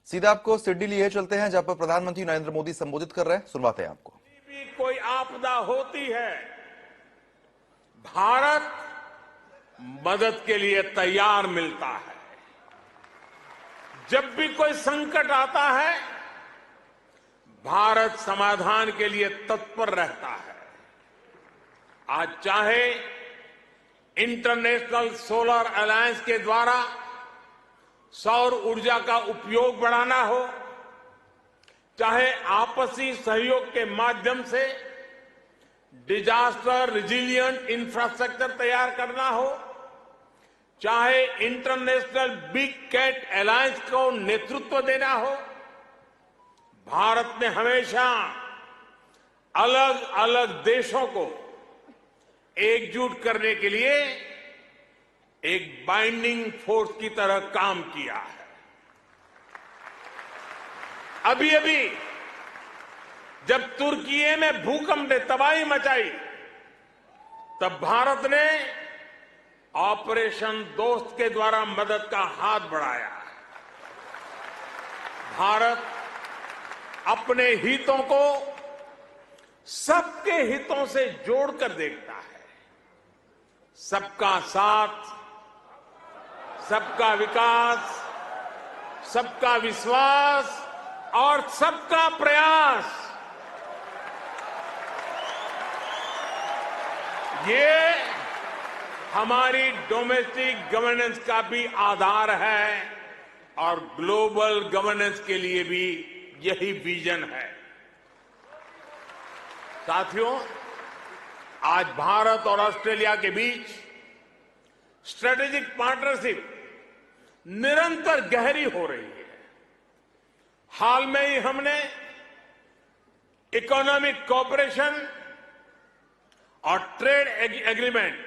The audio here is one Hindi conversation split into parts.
सीधा आपको सिडनी लिए चलते हैं, जहां पर प्रधानमंत्री नरेंद्र मोदी संबोधित कर रहे हैं। सुनवाते हैं आपको। भी कोई आपदा होती है, भारत मदद के लिए तैयार मिलता है। जब भी कोई संकट आता है, भारत समाधान के लिए तत्पर रहता है। आज चाहे इंटरनेशनल सोलर अलायंस के द्वारा सौर ऊर्जा का उपयोग बढ़ाना हो, चाहे आपसी सहयोग के माध्यम से डिजास्टर रिजिलियंट इंफ्रास्ट्रक्चर तैयार करना हो, चाहे इंटरनेशनल बिग कैट अलायंस को नेतृत्व देना हो, भारत ने हमेशा अलग अलग देशों को एकजुट करने के लिए एक बाइंडिंग फोर्स की तरह काम किया है। अभी अभी जब तुर्की में भूकंप ने तबाही मचाई, तब भारत ने ऑपरेशन दोस्त के द्वारा मदद का हाथ बढ़ाया। भारत अपने हितों को सबके हितों से जोड़कर देखता है। सबका साथ, सबका विकास, सबका विश्वास और सबका प्रयास, ये हमारी डोमेस्टिक गवर्नेंस का भी आधार है और ग्लोबल गवर्नेंस के लिए भी यही विजन है। साथियों, आज भारत और ऑस्ट्रेलिया के बीच स्ट्रेटेजिक पार्टनरशिप निरंतर गहरी हो रही है। हाल में ही हमने इकोनॉमिक कोऑपरेशन और ट्रेड एग्रीमेंट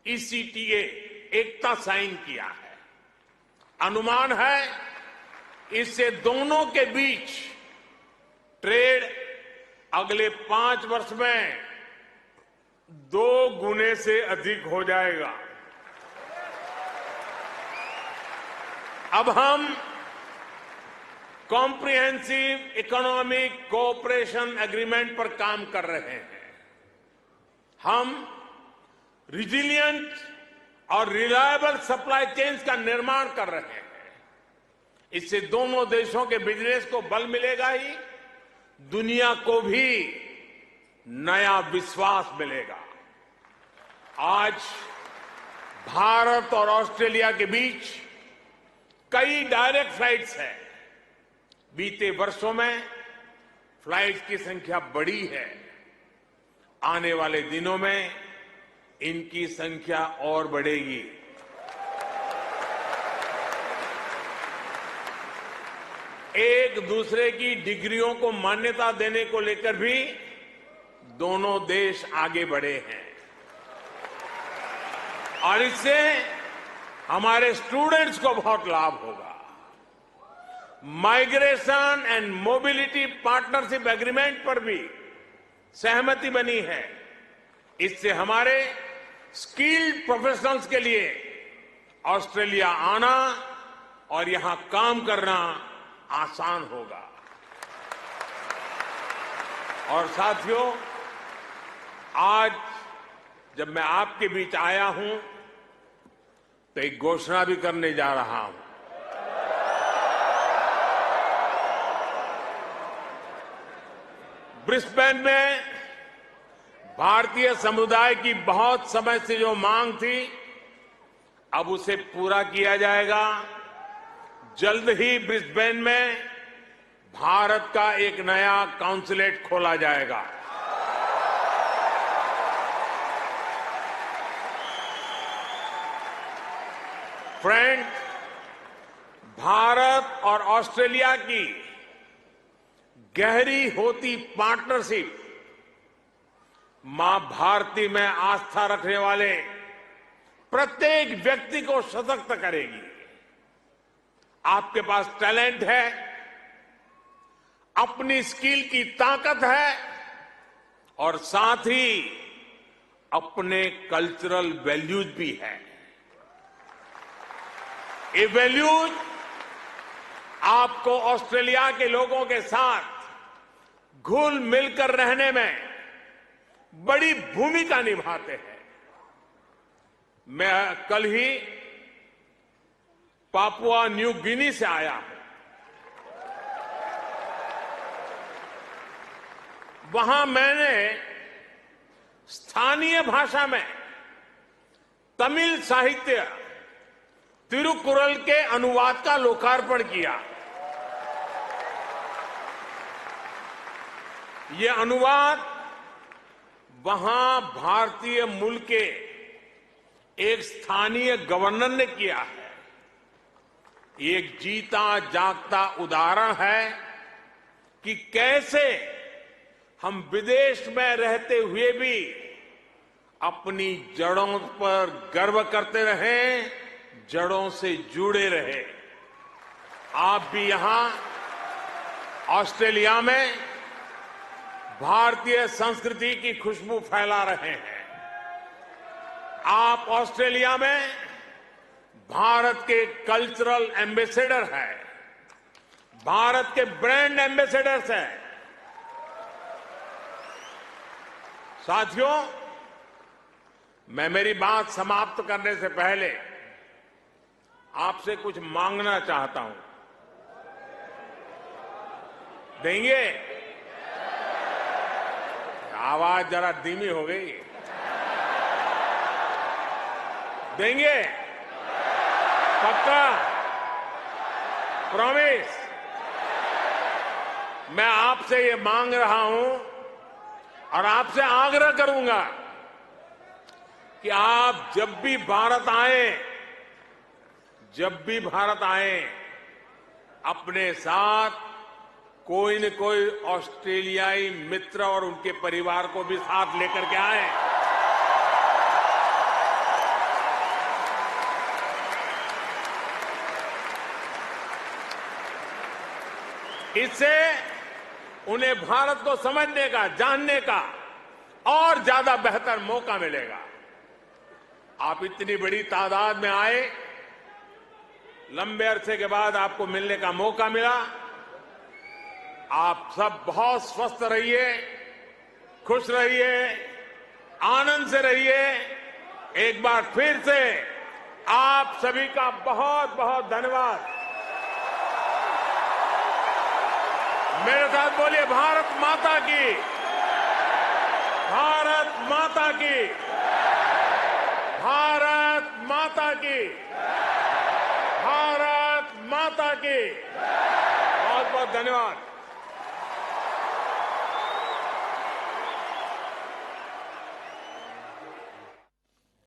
ECTA एकता साइन किया है। अनुमान है इससे दोनों के बीच ट्रेड अगले 5 वर्ष में 2 गुने से अधिक हो जाएगा। अब हम कॉम्प्रिहेंसिव इकोनॉमिक कोऑपरेशन एग्रीमेंट पर काम कर रहे हैं। हम रिजिलियंट और रिलायबल सप्लाई चेन्स का निर्माण कर रहे हैं। इससे दोनों देशों के बिजनेस को बल मिलेगा ही, दुनिया को भी नया विश्वास मिलेगा। आज भारत और ऑस्ट्रेलिया के बीच कई डायरेक्ट फ्लाइट्स हैं। बीते वर्षों में फ्लाइट्स की संख्या बढ़ी है। आने वाले दिनों में इनकी संख्या और बढ़ेगी। एक दूसरे की डिग्रियों को मान्यता देने को लेकर भी दोनों देश आगे बढ़े हैं और इससे हमारे स्टूडेंट्स को बहुत लाभ होगा। Migration and mobility partnership agreement पर भी सहमति बनी है। इससे हमारे स्किल्ड प्रोफेशनल्स के लिए ऑस्ट्रेलिया आना और यहां काम करना आसान होगा। और साथियों, आज जब मैं आपके बीच आया हूं तो एक घोषणा भी करने जा रहा हूं। ब्रिस्बेन में भारतीय समुदाय की बहुत समय से जो मांग थी, अब उसे पूरा किया जाएगा। जल्द ही ब्रिस्बेन में भारत का एक नया काउंसलेट खोला जाएगा। फ्रेंड, भारत और ऑस्ट्रेलिया की गहरी होती पार्टनरशिप मां भारती में आस्था रखने वाले प्रत्येक व्यक्ति को सशक्त करेगी। आपके पास टैलेंट है, अपनी स्किल की ताकत है और साथ ही अपने कल्चरल वैल्यूज भी है। ये वैल्यूज आपको ऑस्ट्रेलिया के लोगों के साथ घुल मिलकर रहने में बड़ी भूमिका निभाते हैं। मैं कल ही पापुआ न्यू गिनी से आया हूं। वहां मैंने स्थानीय भाषा में तमिल साहित्य तिरुकुरल के अनुवाद का लोकार्पण किया। ये अनुवाद वहां भारतीय मूल के एक स्थानीय गवर्नर ने किया है। एक जीता जागता उदाहरण है कि कैसे हम विदेश में रहते हुए भी अपनी जड़ों पर गर्व करते रहें, जड़ों से जुड़े रहे। आप भी यहां ऑस्ट्रेलिया में भारतीय संस्कृति की खुशबू फैला रहे हैं। आप ऑस्ट्रेलिया में भारत के कल्चरल एम्बेसडर हैं, भारत के ब्रांड एम्बेसडर्स हैं। साथियों, मैं मेरी बात समाप्त करने से पहले आपसे कुछ मांगना चाहता हूं। देंगे? आवाज जरा धीमी हो गई। देंगे? पक्का? प्रॉमिस? मैं आपसे ये मांग रहा हूं और आपसे आग्रह करूंगा कि आप जब भी भारत आए, अपने साथ कोई न कोई ऑस्ट्रेलियाई मित्र और उनके परिवार को भी साथ लेकर के आए। इससे उन्हें भारत को समझने का, जानने का और ज्यादा बेहतर मौका मिलेगा। आप इतनी बड़ी तादाद में आए, लंबे अरसे के बाद आपको मिलने का मौका मिला। आप सब बहुत स्वस्थ रहिए, खुश रहिए, आनंद से रहिए। एक बार फिर से आप सभी का बहुत बहुत धन्यवाद। मेरे साथ बोलिए, भारत माता की, भारत माता की, भारत माता की, भारत माता की। बहुत बहुत धन्यवाद।